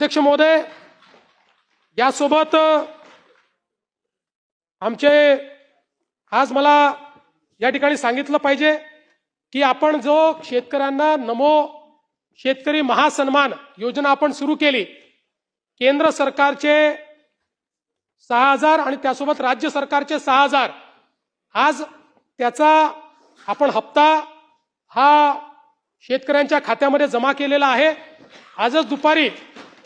अध्यक्ष महोदय, यासोबत आमचे आज मला या ठिकाणी सांगितलं पाहिजे की आपण जो शेतकऱ्यांना नमो शेतकरी महासन्मान योजना आपण सुरू केली, केंद्र सरकारचे 6,000 आणि त्यासोबत राज्य सरकारचे 6,000, आज त्याचा आपण हप्ता हा शेतकऱ्यांच्या खात्यामध्ये जमा केलेला आहे। आजच दुपारी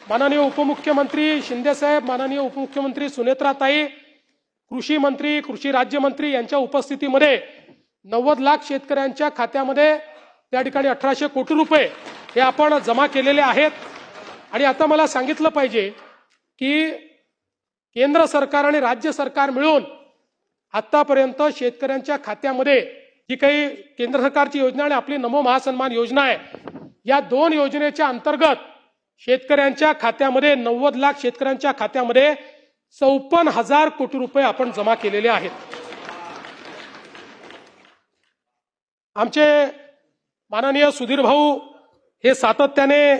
माननीय उपमुख्यमंत्री शिंदे साहेब, माननीय उपमुख्यमंत्री सुनेत्राताई, कृषी मंत्री, कृषी राज्यमंत्री यांच्या उपस्थितीमध्ये 90 लाख शेतकऱ्यांच्या खात्यामध्ये त्या ठिकाणी 1800 कोटी रुपये हे आपण जमा केलेले आहेत। आणि आता मला सांगितलं पाहिजे की केंद्र सरकार आणि राज्य सरकार मिळून आतापर्यंत शेतकऱ्यांच्या खात्यामध्ये जी काही केंद्र सरकारची योजना आणि आपली नमो महासन्मान योजना आहे, या दोन योजनेच्या अंतर्गत शेतकऱ्यांच्या खात्यामध्ये 90 लाख शेतकऱ्यांच्या खात्यामध्ये 54,000 कोटी रुपये आपण जमा केलेले आहेत। आमचे माननीय सुधीर भाऊ हे सातत्याने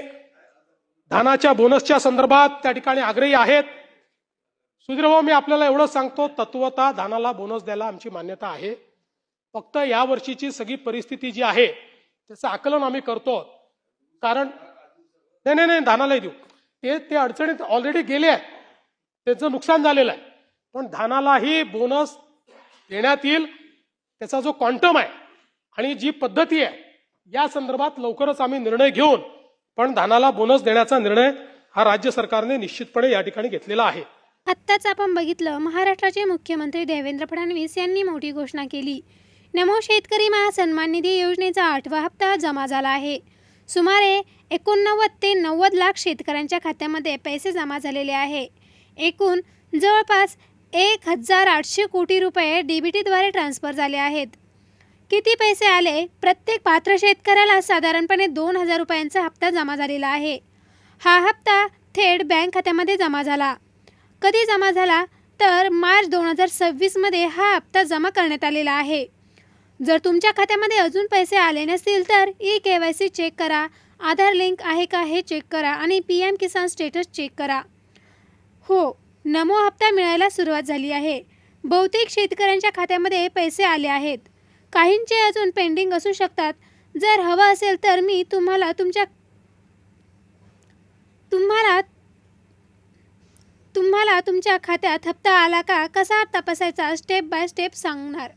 धानाच्या बोनसच्या संदर्भात त्या ठिकाणी आग्रही आहेत। सुधीर भाऊ, मी आपल्याला एवढं सांगतो, तत्वतः धानाला बोनस द्यायला आमची मान्यता आहे। फक्त या वर्षीची सगळी परिस्थिती जी आहे त्याचं आकलन आम्ही करतो, कारण नाही धानालाही देऊ, ते अडचणीत ऑलरेडी गेले आहेत, त्याचं नुकसान झालेलं आहे, पण धानालाही बोनस देण्यात येईल। त्याचा जो क्वांटम आहे आणि जी पद्धती आहे या संदर्भात लवकरच आम्ही निर्णय घेऊन पण धानाला बोनस देण्याचा निर्णय हा राज्य सरकारने निश्चितपणे या ठिकाणी घेतलेला आहे। आत्ताच आपण बघितलं, महाराष्ट्राचे मुख्यमंत्री देवेंद्र फडणवीस यांनी मोठी घोषणा केली। नमो शेतकरी महासन्मान निधी योजनेचा 8वा हप्ता जमा झाला आहे। सुमारे 89 ते 90 लाख शेतकऱ्यांच्या खात्यामध्ये पैसे जमा झालेले आहे। एकूण जवळपास 1,800 कोटी रुपये डीबीटीद्वारे ट्रान्सफर झाले आहेत। किती पैसे आले? प्रत्येक पात्र शेतकऱ्याला साधारणपणे 2,000 रुपयांचा हप्ता जमा झालेला आहे। हा हप्ता थेट बँक खात्यामध्ये जमा झाला। कधी जमा झाला? तर मार्च 2026 मध्ये हा हप्ता जमा करण्यात आलेला आहे। जर तुमच्या खात्यामध्ये अजून पैसे आले नसतील तर KYC चेक करा, आधार लिंक आहे का हे चेक करा आणि PM किसान स्टेटस चेक करा। हो, नमो हप्ता मिळायला सुरुवात झाली आहे। बहुतेक शेतकऱ्यांच्या खात्यामध्ये पैसे आले आहेत, काहींचे अजून पेंडिंग असू शकतात। जर हवं असेल तर मी तुम्हाला तुमच्या खात्यात हप्ता आला का कसा तपासायचा स्टेप बाय स्टेप सांगणार।